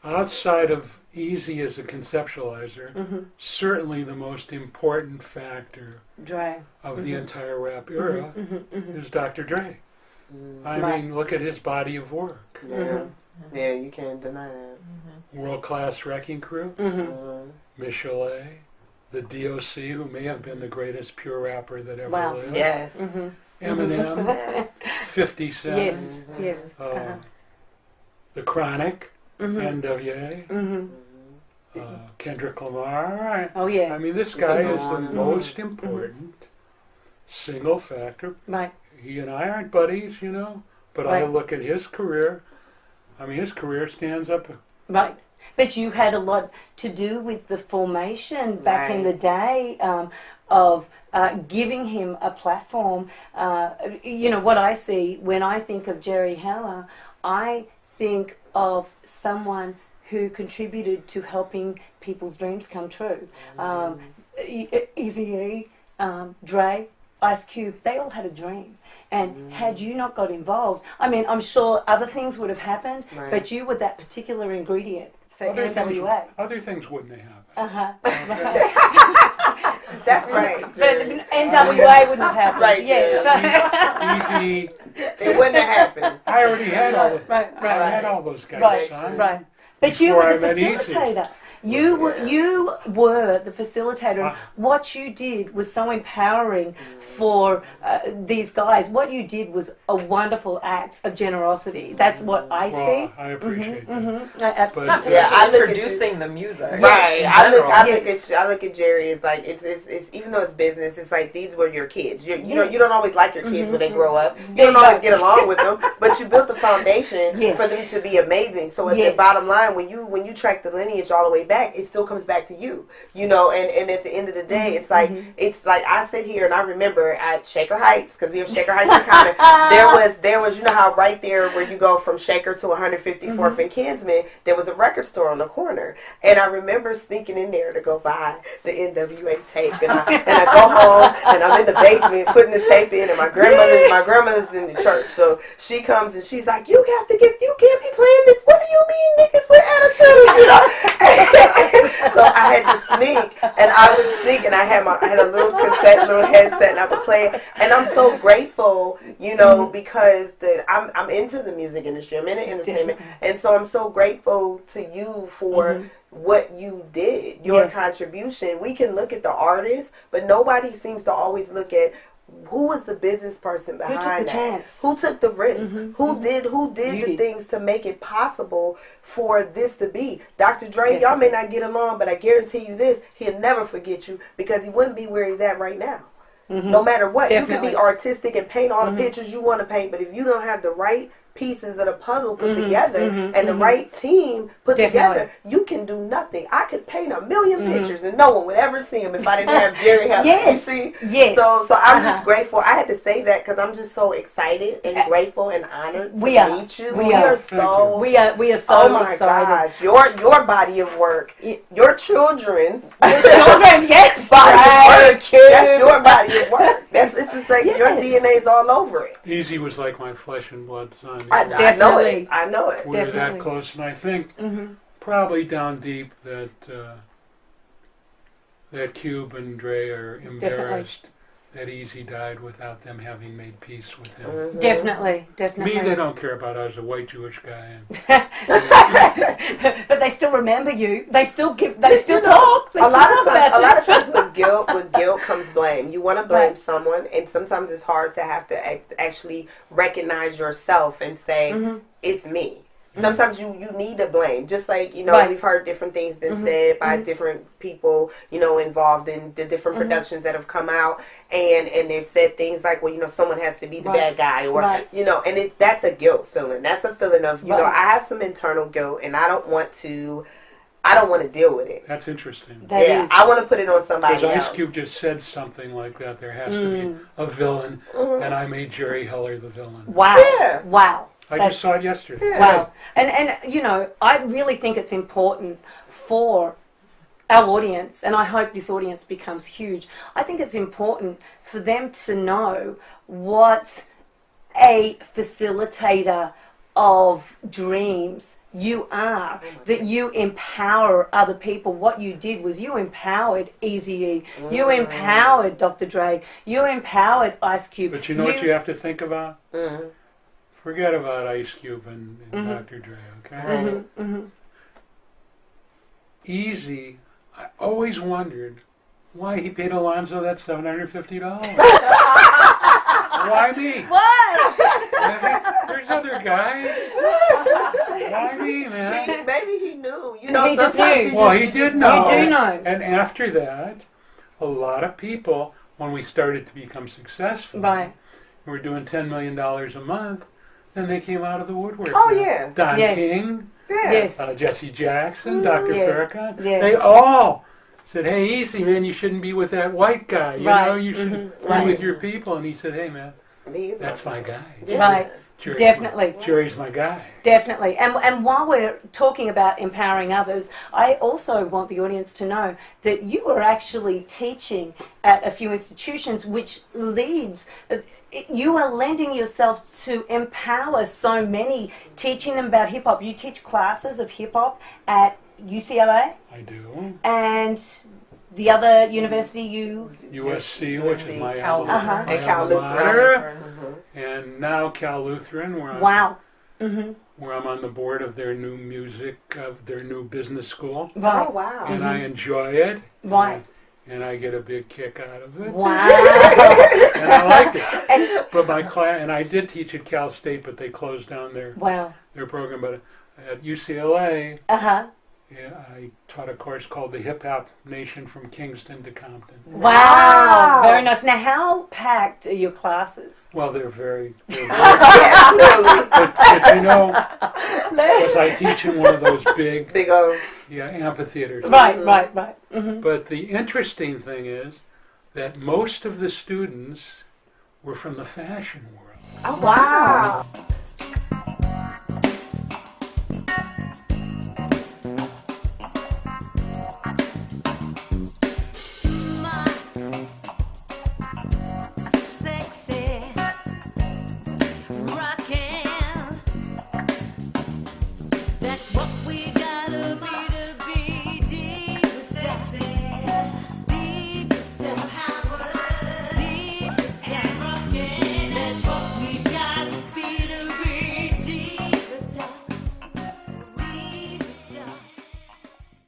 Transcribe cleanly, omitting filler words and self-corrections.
outside of Eazy as a conceptualizer, certainly the most important factor Dre. of the entire rap era is Dr. Dre. I mean, look at his body of work. Yeah, you can't deny that. World Class Wrecking Crew, Michelet, the DOC, who may have been the greatest pure rapper that ever lived. Yes. Eminem, 50 Cent, Yes. The Chronic, N.W.A, Kendrick Lamar. Oh yeah. I mean, this guy is the most important single factor. Right. He and I aren't buddies, you know, but I look at his career. I mean, his career stands up. Right. But you had a lot to do with the formation back in the day of giving him a platform. You know, what I see when I think of Jerry Heller, I think of someone who contributed to helping people's dreams come true. Eazy-E, Dre, Ice Cube, they all had a dream. And had you not got involved, I mean, I'm sure other things would have happened, but you were that particular ingredient for N.W.A. Other things wouldn't have happened. That's right. But N.W.A. wouldn't have happened. Right, Easy. It wouldn't have happened. I already had all I had all those guys. But you were the Eazy. facilitator. You were the facilitator. What you did was so empowering for these guys. What you did was a wonderful act of generosity. That's what I see. I appreciate that. Absolutely. Not to mention introducing the music. Right. I look at Jerry as like it's even though it's business, it's like these were your kids. You know, you don't always like your kids when they grow up. You don't always get along with them, but you built the foundation for them to be amazing. So at the bottom line, when you track the lineage all the way back, it still comes back to you, you know, and at the end of the day, it's like I sit here and I remember at Shaker Heights, because we have Shaker Heights in common, there was, you know how right there where you go from Shaker to 154th and Kinsman, there was a record store on the corner, and I remember sneaking in there to go buy the N.W.A. tape, and I go home and I'm in the basement putting the tape in, and my grandmother's in the church, so she comes and she's like, you can't be playing this, what do you mean niggas with attitude, you know? So I had to sneak, and I would sneak, and I had a little headset, and I would play it. And I'm so grateful, you know, because I'm into the music industry, I'm into entertainment, and so I'm so grateful to you for what you did, your contribution. We can look at the artist, but nobody seems to always look at who was the business person behind that? Who took the chance? Who took the risk? Who did the things to make it possible for this to be? Dr. Dre, y'all may not get along, but I guarantee you this, he'll never forget you, because he wouldn't be where he's at right now. No matter what. You can be artistic and paint all the pictures you want to paint, but if you don't have the right pieces of the puzzle put together and the right team put together, you can do nothing. I could paint 1,000,000 pictures and no one would ever see them if I didn't have Jerry help. You see? So I'm just grateful. I had to say that because I'm just so excited and grateful and honored to meet you. We are so excited. Oh my gosh. Your body of work, your children. Yes. Body of work. That's your body of work. It's just like your DNA's all over it. Eazy was like my flesh and blood son. I know it. We're that close, and I think probably down deep that Cube and Dre are embarrassed that Eazy died without them having made peace with him. Definitely. Me, they don't care about. I was a white Jewish guy. But they still remember you. They still talk. A lot of times with guilt comes blame. You want to blame someone, and sometimes it's hard to have to actually recognize yourself and say, it's me. Sometimes you need to blame. Just like, you know, we've heard different things been said by different people, you know, involved in the different productions that have come out. And they've said things like, well, you know, someone has to be the bad guy. Or, you know, and that's a guilt feeling. That's a feeling of, you know, I have some internal guilt and I don't want to deal with it. That's interesting. I want to put it on somebody else. Ice Cube just said something like that. There has to be a villain. And I made Jerry Heller the villain. Wow. Yeah. Wow. I just saw it yesterday. Yeah. Wow. And you know, I really think it's important for our audience, and I hope this audience becomes huge. I think it's important for them to know what a facilitator of dreams you are, that you empower other people. What you did was you empowered Eazy-E, you empowered Dr. Dre, you empowered Ice Cube. But you know what you have to think about? Forget about Ice Cube and Dr. Dre, okay? Eazy, I always wondered why he paid Alonzo that $750. Why me? What? There's other guys. Why me, man? Maybe he knew. You He know, just sometimes knew. Well, he did know. You do know. And after that, a lot of people, when we started to become successful, Right. we were doing $10 million a month, then they came out of the woodwork. Oh, man. yeah. Don Yes. King, Yes. Jesse Jackson, Dr. Yeah. Farrakhan, Yeah. they all said, hey, Eazy, man, you shouldn't be with that white guy. You Right. know, you should be with your people. And he said, hey, man, that's my guy. Right. Jerry's Definitely. Jerry's my guy. Definitely. And while we're talking about empowering others, I also want the audience to know that you are actually teaching at a few institutions, which leads, you are lending yourself to empower so many, teaching them about hip-hop. You teach classes of hip-hop at UCLA I do. and the other university USC, which is my Cal- alma And Cal mater. And now Cal Lutheran, where Wow. where I'm on the board of their new business school, Right. Oh, wow. and I enjoy it. Right. And I get a big kick out of it. Wow. And I like it. But my class, and I did teach at Cal State, but they closed down their Wow. program. But at UCLA, Uh-huh. I taught a course called the Hip Hop Nation from Kingston to Compton. Wow. Very nice. Now, how packed are your classes? Well, they're very but you Mm-hmm. know, because I teach in one of those big old. amphitheaters. Right. But the interesting thing is that most of the students were from the fashion world. Oh, wow.